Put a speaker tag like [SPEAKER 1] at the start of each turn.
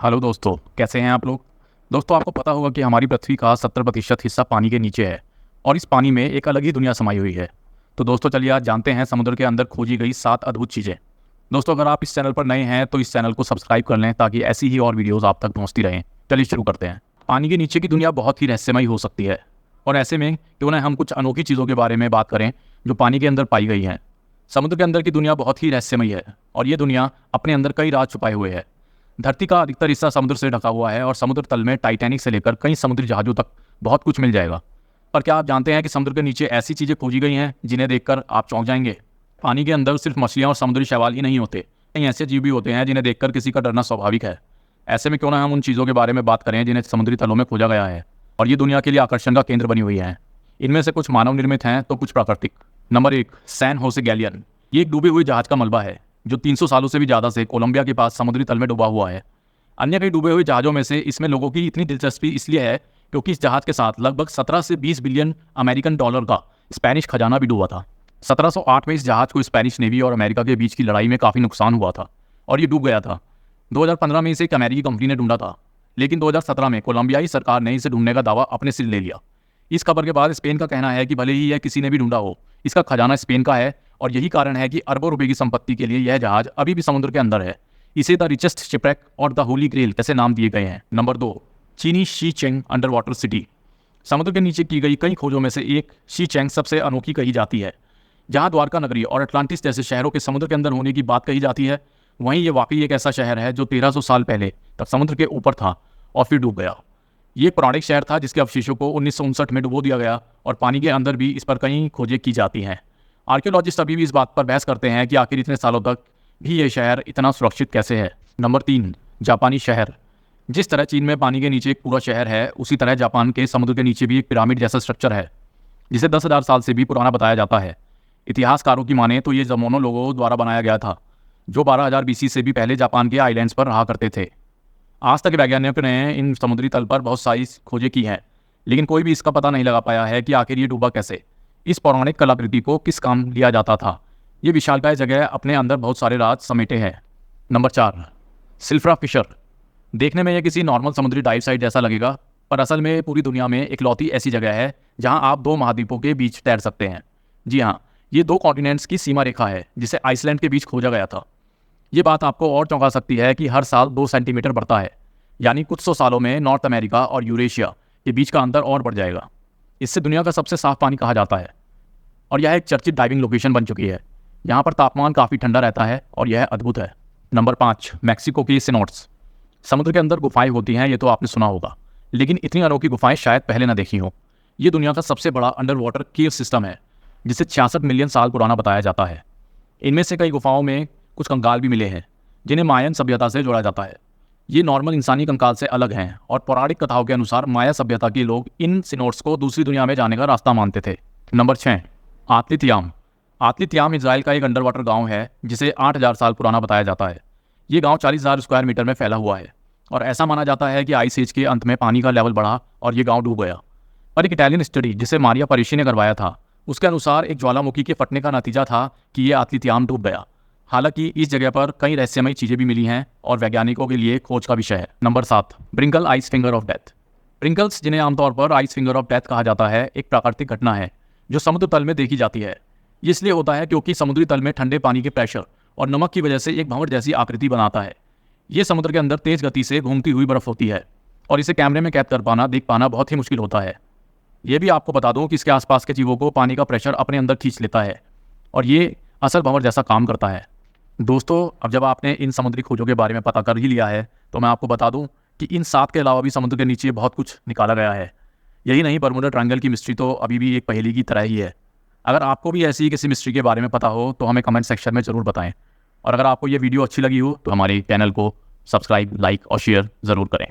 [SPEAKER 1] Hello दोस्तों, कैसे हैं आप लोग। दोस्तों, आपको पता होगा कि हमारी पृथ्वी का 70% हिस्सा पानी के नीचे है और इस पानी में एक अलग ही दुनिया समाई हुई है। तो दोस्तों, चलिए आज जानते हैं समुद्र के अंदर खोजी गई 7 अद्भुत चीज़ें। दोस्तों, अगर आप इस चैनल पर नए हैं तो इस चैनल को सब्सक्राइब कर लें ताकि ऐसी ही और वीडियोज़ आप तक पहुँचती रहें। चलिए शुरू करते हैं। पानी के नीचे की दुनिया बहुत ही रहस्यमयी हो सकती है और ऐसे में क्यों ना हम कुछ अनोखी चीज़ों के बारे में बात करें जो पानी के अंदर पाई गई हैं। समुद्र के अंदर की दुनिया बहुत ही रहस्यमयी है और ये दुनिया अपने अंदर कई राज छुपाए हुए है। धरती का अधिकतर हिस्सा समुद्र से ढका हुआ है और समुद्र तल में टाइटैनिक से लेकर कई समुद्री जहाज़ों तक बहुत कुछ मिल जाएगा। पर क्या आप जानते हैं कि समुद्र के नीचे ऐसी चीज़ें खोजी गई हैं जिन्हें देखकर आप चौंक जाएंगे। पानी के अंदर सिर्फ मछलियाँ और समुद्री शैवाल ही नहीं होते, कई ऐसे जीव भी होते हैं जिन्हें देखकर किसी का डरना स्वाभाविक है। ऐसे में क्यों ना हम उन चीज़ों के बारे में बात करें जिन्हें समुद्री तलों में खोजा गया है और ये दुनिया के लिए आकर्षण का केंद्र बनी हुई है। इनमें से कुछ मानव निर्मित हैं तो कुछ प्राकृतिक। नंबर 1, सैन होसे गैलियन। ये एक डूबे हुए जहाज का मलबा है जो 300 सालों से भी ज़्यादा से कोलंबिया के पास समुद्री तल में डूबा हुआ है। अन्य कई डूबे हुए जहाज़ों में से इसमें लोगों की इतनी दिलचस्पी इसलिए है क्योंकि इस जहाज़ के साथ लगभग 17 से 20 बिलियन अमेरिकन डॉलर का स्पेनिश खजाना भी डूबा था। 1708 में इस जहाज़ को स्पेनिश नेवी और अमेरिका के बीच की लड़ाई में काफ़ी नुकसान हुआ था और ये डूब गया था। 2015 में इसे एक अमेरिकी कंपनी ने ढूंढा था, लेकिन 2017 में कोलंबियाई सरकार ने इसे ढूंढने का दावा अपने सिर ले लिया। इस खबर के बाद स्पेन का कहना है कि भले ही यह किसी ने भी ढूंढा हो, इसका खजाना स्पेन का है और यही कारण है कि अरबों रुपए की संपत्ति के लिए यह जहाज अभी भी समुद्र के अंदर है। इसे द रिचेस्ट शिपरेक और द होली ग्रेल जैसे नाम दिए गए हैं। नंबर 2, चीनी Shi Cheng under water city. समुद्र के नीचे की गई कई खोजों में से एक शी चेंग सबसे अनोखी कही जाती है। जहां द्वारका नगरी और अटलांटिस जैसे शहरों के समुद्र के अंदर होने की बात कही जाती है, वहीं ये वाकई एक ऐसा शहर है जो 1300 साल पहले तक समुद्र के ऊपर था और फिर डूब गया। ये एक पौराणिक शहर था जिसके अवशेषों को 1959 में डुबो दिया गया और पानी के अंदर भी इस पर कई खोजें की जाती हैं। आर्कियोलॉजिस्ट अभी भी इस बात पर बहस करते हैं कि आखिर इतने सालों तक भी ये शहर इतना सुरक्षित कैसे है। नंबर 3, जापानी शहर। जिस तरह चीन में पानी के नीचे एक पूरा शहर है, उसी तरह जापान के समुद्र के नीचे भी एक पिरामिड जैसा स्ट्रक्चर है जिसे 10,000 साल से भी पुराना बताया जाता है। इतिहासकारों की माने तो ये जमोनो लोगों द्वारा बनाया गया था जो 12,000 BC से भी पहले जापान के आइलैंड्स पर रहा करते थे। आज तक वैज्ञानिकों ने इन समुद्री तल पर बहुत सारी खोजें की हैं, लेकिन कोई भी इसका पता नहीं लगा पाया है कि आखिर ये डूबा कैसे। इस पौराणिक कलाकृति को किस काम लिया जाता था। ये विशालकाय जगह अपने अंदर बहुत सारे राज समेटे हैं। Number 4, Silfra fissure. देखने में यह किसी नॉर्मल समुद्री डाइव साइट जैसा लगेगा, पर असल में पूरी दुनिया में इकलौती ऐसी जगह है जहां आप 2 महाद्वीपों के बीच तैर सकते हैं। जी हाँ, ये 2 कॉन्टिनेंट्स की सीमा रेखा है जिसे आइसलैंड के बीच खोजा गया था। ये बात आपको और चौंका सकती है कि हर साल 2 सेंटीमीटर बढ़ता है, यानी कुछ 100 सालों में नॉर्थ अमेरिका और यूरेशिया के बीच का अंतर और बढ़ जाएगा। इससे दुनिया का सबसे साफ पानी कहा जाता है और यह एक चर्चित डाइविंग लोकेशन बन चुकी है। यहाँ पर तापमान काफ़ी ठंडा रहता है और यह अद्भुत है। नंबर 5, मैक्सिको की सिनोट्स। समुद्र के अंदर गुफाएं होती हैं, ये तो आपने सुना होगा, लेकिन इतनी अनोखी गुफाएं शायद पहले ना देखी हो। ये दुनिया का सबसे बड़ा अंडर वाटर केव सिस्टम है जिसे 66 मिलियन साल पुराना बताया जाता है। इनमें से कई गुफाओं में कुछ कंकाल भी मिले हैं जिन्हें मायन सभ्यता से जोड़ा जाता है। ये नॉर्मल इंसानी कंकाल से अलग हैं और पौराणिक कथाओं के अनुसार माया सभ्यता के लोग इन सिनोट्स को दूसरी दुनिया में जाने का रास्ता मानते थे। नंबर 6, आत्लितयाम। आत्लितयाम इजराइल का एक अंडर वाटर गाँव है जिसे 8,000 साल पुराना बताया जाता है। ये गांव 40,000 स्क्वायर मीटर में फैला हुआ है और ऐसा माना जाता है कि आइस एज के अंत में पानी का लेवल बढ़ा और ये गांव डूब गया। और एक इटालियन स्टडी जिसे मारिया परेशी ने करवाया था, उसके अनुसार एक ज्वालामुखी के फटने का नतीजा था कि ये आत्लितयाम डूब गया। हालांकि इस जगह पर कई रहस्यमयी चीज़ें भी मिली हैं और वैज्ञानिकों के लिए खोज का विषय है। Number 7, brinicle ice finger of death. Brinicles, जिन्हें आमतौर पर आइस फिंगर ऑफ डेथ कहा जाता है, एक प्राकृतिक घटना है जो समुद्र तल में देखी जाती है। ये इसलिए होता है क्योंकि समुद्री तल में ठंडे पानी के प्रेशर और नमक की वजह से एक भंवर जैसी आकृति बनाता है। ये समुद्र के अंदर तेज गति से घूमती हुई बर्फ होती है और इसे कैमरे में कैद कर पाना, देख पाना बहुत ही मुश्किल होता है। ये भी आपको बता दूं कि इसके आसपास के जीवों को पानी का प्रेशर अपने अंदर खींच लेता है और ये असल भंवर जैसा काम करता है। दोस्तों, अब जब आपने इन समुद्री खोजों के बारे में पता कर ही लिया है तो मैं आपको बता दूं कि इन 7 के अलावा भी समुद्र के नीचे बहुत कुछ निकाला गया है। यही नहीं, बर्मुडा ट्रायंगल की मिस्ट्री तो अभी भी एक पहेली की तरह ही है। अगर आपको भी ऐसी किसी मिस्ट्री के बारे में पता हो तो हमें कमेंट सेक्शन में ज़रूर बताएं और अगर आपको ये वीडियो अच्छी लगी हो तो हमारे चैनल को सब्सक्राइब, लाइक और शेयर ज़रूर करें।